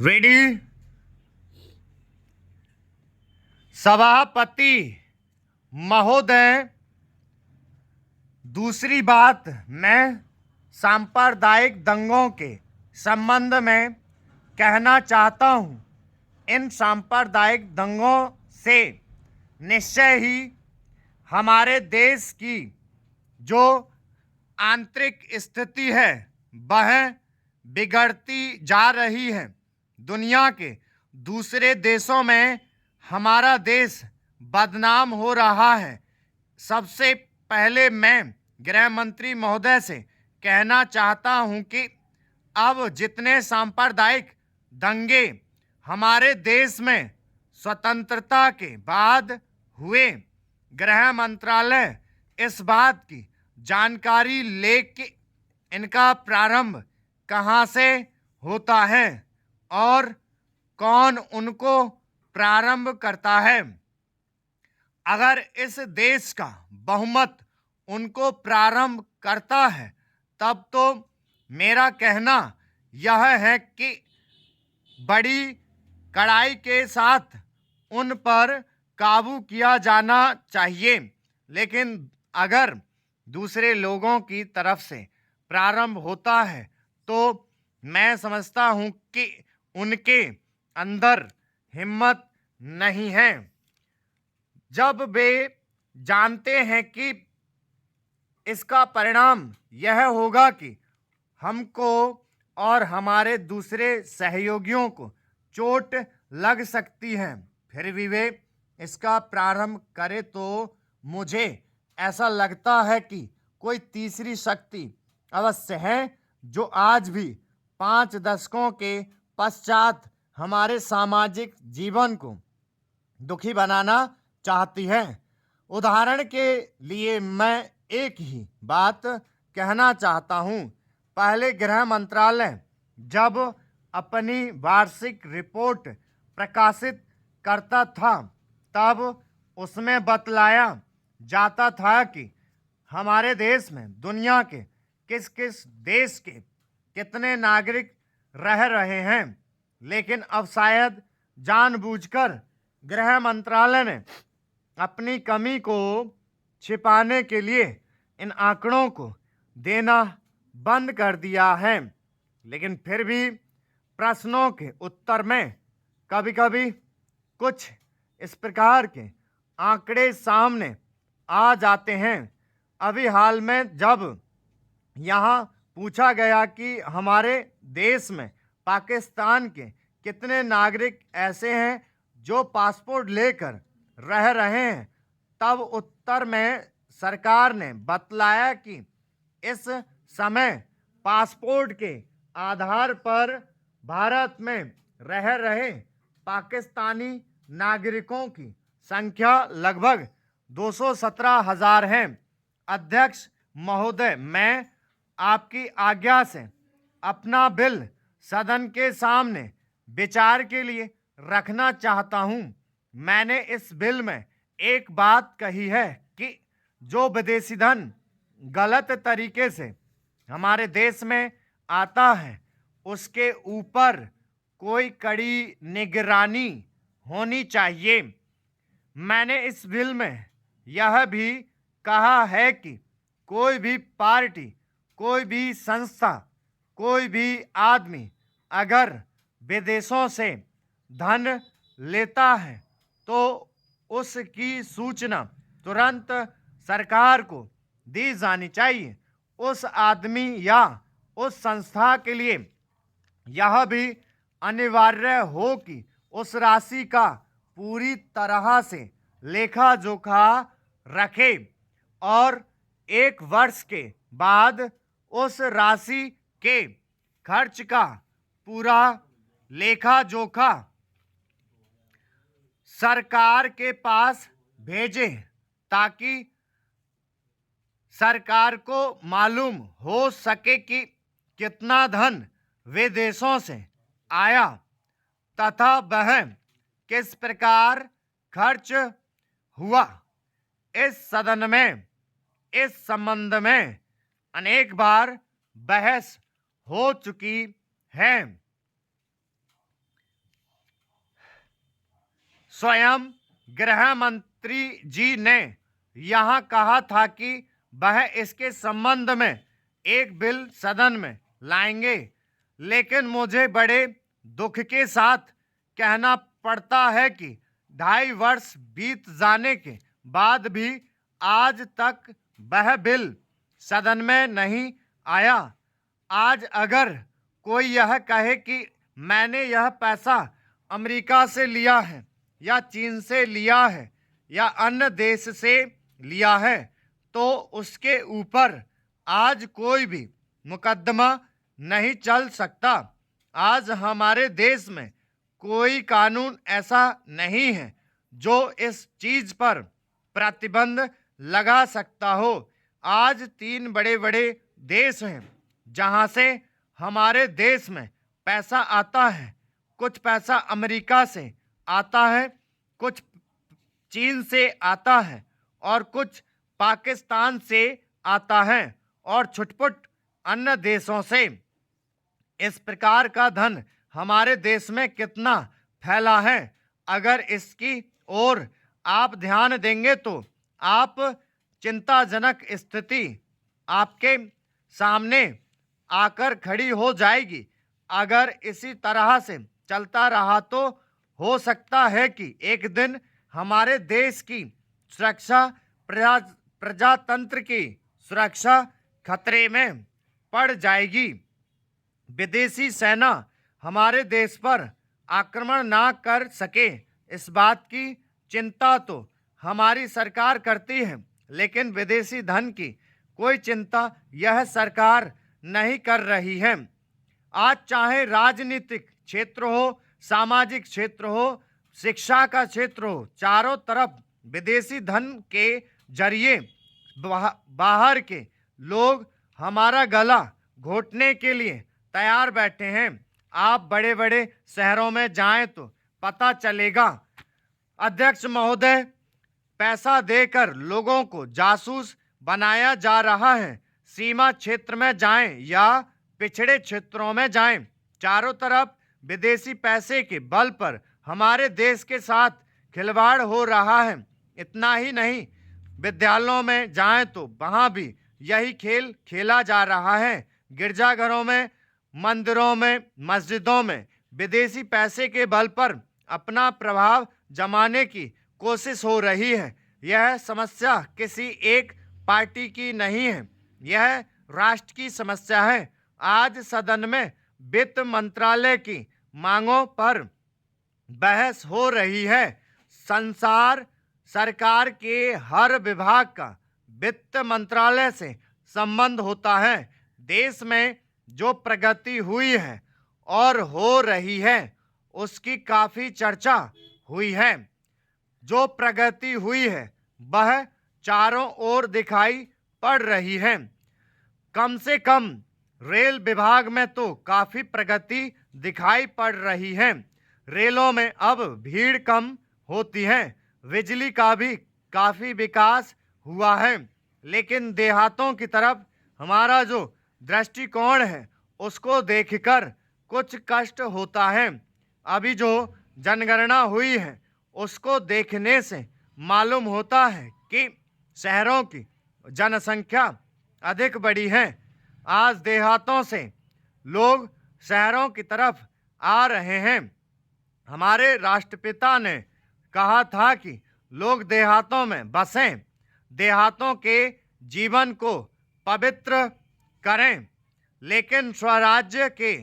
Ready. सभापति महोदय, दूसरी बात मैं सांप्रदायिक दंगों के संबंध में कहना चाहता हूं। इन सांप्रदायिक दंगों से निश्चय ही हमारे देश की जो आंतरिक स्थिति है वह बिगड़ती जा रही है। दुनिया के दूसरे देशों में हमारा देश बदनाम हो रहा है। सबसे पहले मैं गृह मंत्री महोदय से कहना चाहता हूं कि अब जितने सांप्रदायिक दंगे हमारे देश में स्वतंत्रता के बाद हुए, गृह मंत्रालय इस बात की जानकारी ले कि इनका प्रारंभ कहां से होता है और कौन उनको प्रारंभ करता है। अगर इस देश का बहुमत उनको प्रारंभ करता है तब तो मेरा कहना यह है कि बड़ी कड़ाई के साथ उन पर काबू किया जाना चाहिए। लेकिन अगर दूसरे लोगों की तरफ से प्रारंभ होता है तो मैं समझता हूं कि उनके अंदर हिम्मत नहीं है। जब वे जानते हैं कि इसका परिणाम यह होगा कि हमको और हमारे दूसरे सहयोगियों को चोट लग सकती है, फिर भी वे इसका प्रारंभ करें तो मुझे ऐसा लगता है कि कोई तीसरी शक्ति अवश्य है जो आज भी 5 दशकों के पश्चात हमारे सामाजिक जीवन को दुखी बनाना चाहती है। उदाहरण के लिए मैं एक ही बात कहना चाहता हूं। पहले गृह मंत्रालय जब अपनी वार्षिक रिपोर्ट प्रकाशित करता था तब उसमें बतलाया जाता था कि हमारे देश में दुनिया के किस किस देश के कितने नागरिक रह रहे हैं। लेकिन अब शायद जानबूझकर गृह मंत्रालय ने अपनी कमी को छिपाने के लिए इन आंकड़ों को देना बंद कर दिया है। लेकिन फिर भी प्रश्नों के उत्तर में कभी कभी कुछ इस प्रकार के आंकड़े सामने आ जाते हैं। अभी हाल में जब यहाँ पूछा गया कि हमारे देश में पाकिस्तान के कितने नागरिक ऐसे हैं जो पासपोर्ट लेकर रह रहे हैं, तब उत्तर में सरकार ने बतलाया कि इस समय पासपोर्ट के आधार पर भारत में रह रहे पाकिस्तानी नागरिकों की संख्या लगभग 217,000 है। अध्यक्ष महोदय, मैं आपकी आज्ञा से अपना बिल सदन के सामने विचार के लिए रखना चाहता हूं। मैंने इस बिल में एक बात कही है कि जो विदेशी धन गलत तरीके से हमारे देश में आता है उसके ऊपर कोई कड़ी निगरानी होनी चाहिए। मैंने इस बिल में यह भी कहा है कि कोई भी पार्टी, कोई भी संस्था, कोई भी आदमी अगर विदेशों से धन लेता है तो उसकी सूचना तुरंत सरकार को दी जानी चाहिए। उस आदमी या उस संस्था के लिए यह भी अनिवार्य हो कि उस राशि का पूरी तरह से लेखा जोखा रखे और 1 वर्ष के बाद उस राशि के खर्च का पूरा लेखा जोखा सरकार के पास भेजें ताकि सरकार को मालूम हो सके कि कितना धन विदेशों से आया तथा वह किस प्रकार खर्च हुआ। इस सदन में इस संबंध में अनेक बार बहस हो चुकी है। स्वयं गृह मंत्री जी ने यहाँ कहा था कि वह इसके संबंध में एक बिल सदन में लाएंगे, लेकिन मुझे बड़े दुख के साथ कहना पड़ता है कि 2.5 वर्ष बीत जाने के बाद भी आज तक वह बिल सदन में नहीं आया। आज अगर कोई यह कहे कि मैंने यह पैसा अमेरिका से लिया है या चीन से लिया है या अन्य देश से लिया है, तो उसके ऊपर आज कोई भी मुकदमा नहीं चल सकता। आज हमारे देश में कोई कानून ऐसा नहीं है जो इस चीज पर प्रतिबंध लगा सकता हो। आज 3 बड़े बड़े देश हैं जहां से हमारे देश में पैसा आता है। कुछ पैसा अमेरिका से आता है, कुछ चीन से आता है और कुछ पाकिस्तान से आता है और छुटपुट अन्य देशों से। इस प्रकार का धन हमारे देश में कितना फैला है, अगर इसकी ओर आप ध्यान देंगे तो आप चिंताजनक स्थिति आपके सामने आकर खड़ी हो जाएगी। अगर इसी तरह से चलता रहा तो हो सकता है कि एक दिन हमारे देश की सुरक्षा, प्रजातंत्र की सुरक्षा खतरे में पड़ जाएगी। विदेशी सेना हमारे देश पर आक्रमण ना कर सके, इस बात की चिंता तो हमारी सरकार करती है, लेकिन विदेशी धन की कोई चिंता यह सरकार नहीं कर रही है। आज चाहे राजनीतिक क्षेत्र हो, सामाजिक क्षेत्र हो, शिक्षा का क्षेत्र हो, चारों तरफ विदेशी धन के जरिए बाहर के लोग हमारा गला घोटने के लिए तैयार बैठे हैं। आप बड़े बड़े शहरों में जाएं तो पता चलेगा। अध्यक्ष महोदय, पैसा देकर लोगों को जासूस बनाया जा रहा है। सीमा क्षेत्र में जाएं या पिछड़े क्षेत्रों में जाएं, चारों तरफ विदेशी पैसे के बल पर हमारे देश के साथ खिलवाड़ हो रहा है। इतना ही नहीं, विद्यालयों में जाएं तो वहाँ भी यही खेल खेला जा रहा है। गिरजाघरों में, मंदिरों में, मस्जिदों में विदेशी पैसे के बल पर अपना प्रभाव जमाने की कोशिश हो रही है। यह समस्या किसी एक पार्टी की नहीं है, यह राष्ट्र की समस्या है। आज सदन में वित्त मंत्रालय की मांगों पर बहस हो रही है। संसार सरकार के हर विभाग का वित्त मंत्रालय से संबंध होता है। देश में जो प्रगति हुई है और हो रही है उसकी काफ़ी चर्चा हुई है। जो प्रगति हुई है वह चारों ओर दिखाई पड़ रही है। कम से कम रेल विभाग में तो काफ़ी प्रगति दिखाई पड़ रही है। रेलों में अब भीड़ कम होती है। बिजली का भी काफ़ी विकास हुआ है, लेकिन देहातों की तरफ हमारा जो दृष्टिकोण है उसको देखकर कुछ कष्ट होता है। अभी जो जनगणना हुई है उसको देखने से मालूम होता है कि शहरों की जनसंख्या अधिक बढ़ी है। आज देहातों से लोग शहरों की तरफ आ रहे हैं। हमारे राष्ट्रपिता ने कहा था कि लोग देहातों में बसें, देहातों के जीवन को पवित्र करें, लेकिन स्वराज्य के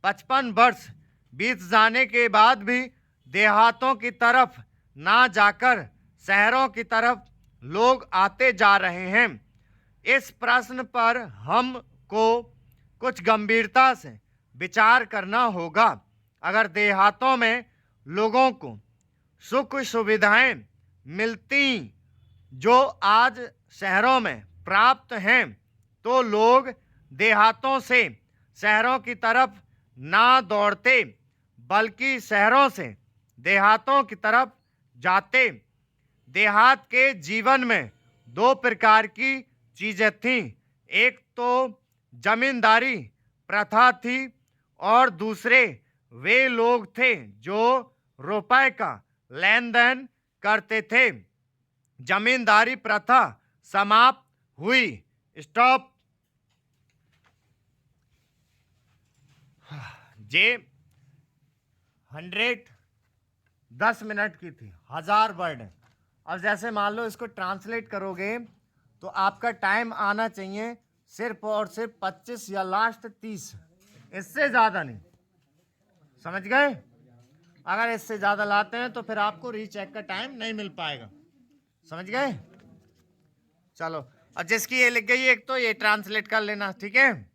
55 वर्ष बीत जाने के बाद भी देहातों की तरफ ना जाकर शहरों की तरफ लोग आते जा रहे हैं। इस प्रश्न पर हमको कुछ गंभीरता से विचार करना होगा। अगर देहातों में लोगों को सुख सुविधाएं मिलती जो आज शहरों में प्राप्त हैं, तो लोग देहातों से शहरों की तरफ ना दौड़ते, बल्कि शहरों से देहातों की तरफ जाते। देहात के जीवन में 2 प्रकार की चीज़ें थीं। एक तो जमींदारी प्रथा थी और दूसरे वे लोग थे जो रुपए का लेन देन करते थे। जमींदारी प्रथा समाप्त हुई। स्टॉप। जे 100 10 मिनट की थी, 1000 वर्ड। अब जैसे मान लो इसको ट्रांसलेट करोगे तो आपका टाइम आना चाहिए सिर्फ और सिर्फ 25 या लास्ट 30, इससे ज़्यादा नहीं। समझ गए? अगर इससे ज़्यादा लाते हैं तो फिर आपको रीचेक का टाइम नहीं मिल पाएगा। समझ गए? चलो, और जिसकी ये लिख गई एक तो ये ट्रांसलेट कर लेना, ठीक है।